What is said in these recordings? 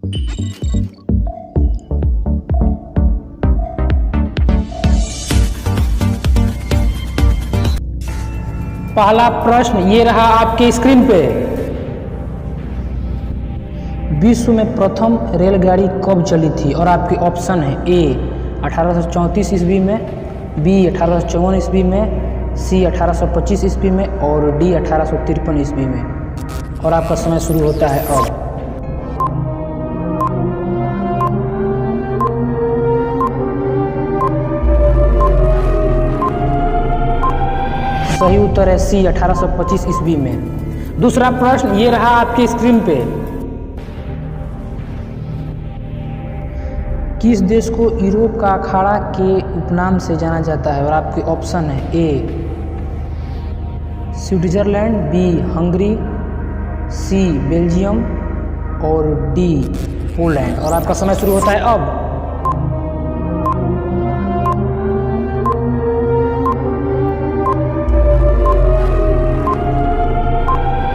पहला प्रश्न ये रहा आपके स्क्रीन पे। विश्व में प्रथम रेलगाड़ी कब चली थी? और आपके ऑप्शन है ए 1834 ईस्वी में, बी 1854 ईस्वी में, सी 1825 ईस्वी में और डी 1853 ईस्वी में। और आपका समय शुरू होता है अब। सही उत्तर है सी 1825 ईस्वी में। दूसरा प्रश्न ये रहा आपके स्क्रीन पे। किस देश को यूरोप का अखाड़ा के उपनाम से जाना जाता है? और आपके ऑप्शन है ए स्विट्जरलैंड, बी हंगरी, सी बेल्जियम और डी पोलैंड। और आपका समय शुरू होता है अब।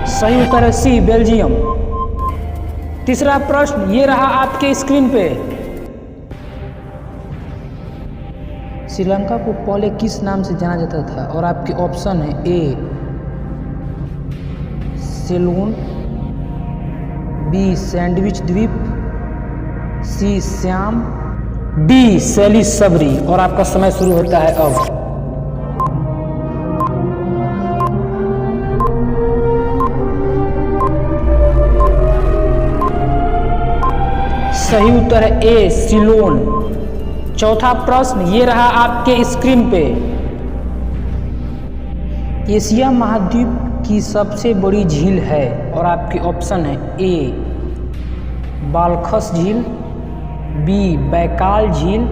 सही उत्तर है सी बेल्जियम। तीसरा प्रश्न ये रहा आपके स्क्रीन पे। श्रीलंका को पहले किस नाम से जाना जाता था? और आपके ऑप्शन है ए सेलोन, बी सैंडविच द्वीप, सी श्याम, डी सैली सबरी। और आपका समय शुरू होता है अब। सही उत्तर है ए सिलोन। चौथा प्रश्न ये रहा आपके स्क्रीन पे। एशिया महाद्वीप की सबसे बड़ी झील है? और आपके ऑप्शन है ए बालखस झील, बी बैकाल झील,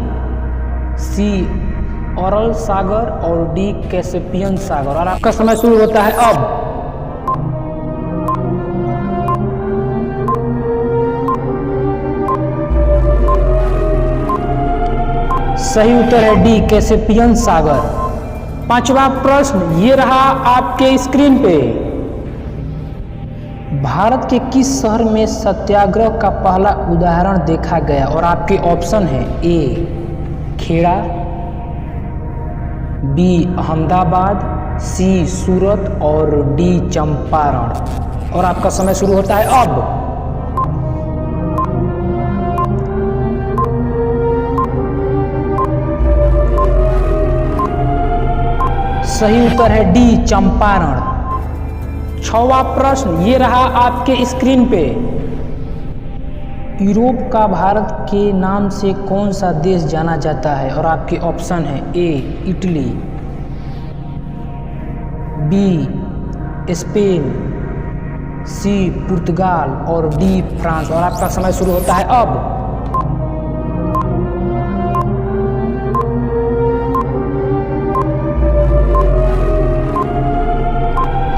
सी अरल सागर और डी कैस्पियन सागर। और आपका समय शुरू होता है अब। सही उत्तर है डी कैस्पियन सागर। पांचवा प्रश्न ये रहा आपके स्क्रीन पे। भारत के किस शहर में सत्याग्रह का पहला उदाहरण देखा गया? और आपके ऑप्शन है ए खेड़ा, बी अहमदाबाद, सी सूरत और डी चंपारण। और आपका समय शुरू होता है अब। सही उत्तर है डी चंपारण। छठवां प्रश्न ये रहा आपके स्क्रीन पे। यूरोप का भारत के नाम से कौन सा देश जाना जाता है? और आपके ऑप्शन है ए इटली, बी स्पेन, सी पुर्तगाल और डी फ्रांस। और आपका समय शुरू होता है अब।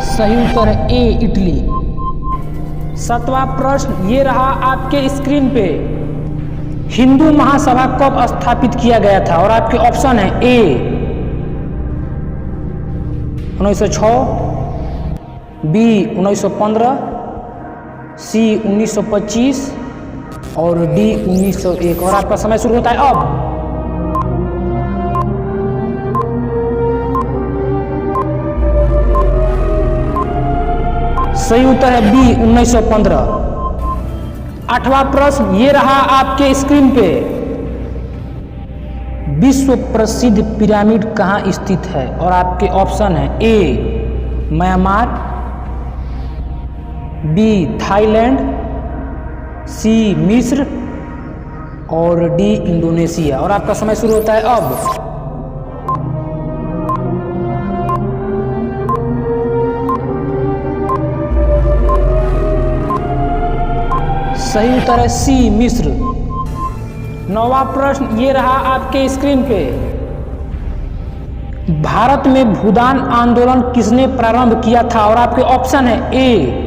सही उत्तर है ए इटली। सातवां प्रश्न ये रहा आपके स्क्रीन पे। हिंदू महासभा कब स्थापित किया गया था? और आपके ऑप्शन है ए 1906, बी 1915, सी 1925 और डी 1901। और आपका समय शुरू होता है अब। सही उत्तर है बी 1915। आठवां प्रश्न ये रहा आपके स्क्रीन पे। विश्व प्रसिद्ध पिरामिड कहाँ स्थित है? और आपके ऑप्शन है ए म्यांमार, बी थाईलैंड, सी मिस्र और डी इंडोनेशिया। और आपका समय शुरू होता है अब। सही उत्तर है सी मिस्र। नौवां प्रश्न ये रहा आपके स्क्रीन पे। भारत में भूदान आंदोलन किसने प्रारंभ किया था? और आपके ऑप्शन है ए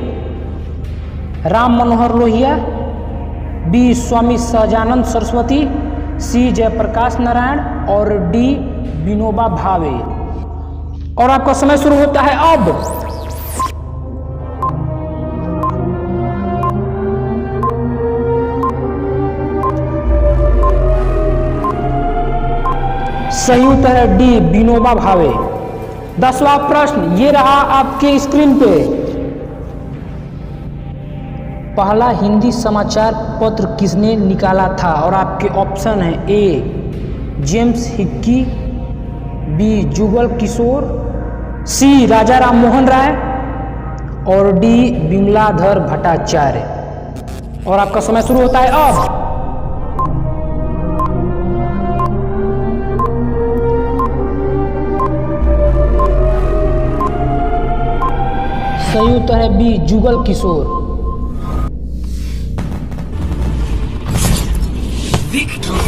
राम मनोहर लोहिया, बी स्वामी सहजानंद सरस्वती, सी जयप्रकाश नारायण और डी विनोबा भावे। और आपका समय शुरू होता है अब। सही उत्तर है डी विनोबा भावे। 10वां प्रश्न ये रहा आपके स्क्रीन पे। पहला हिंदी समाचार पत्र किसने निकाला था? और आपके ऑप्शन है ए James Hickey, B Jugal Kishore, सी राजा राम मोहन राय और डी विमलाधर भट्टाचार्य। और आपका समय शुरू होता है अब। सही उत्तर है बी जुगल किशोर। Victory!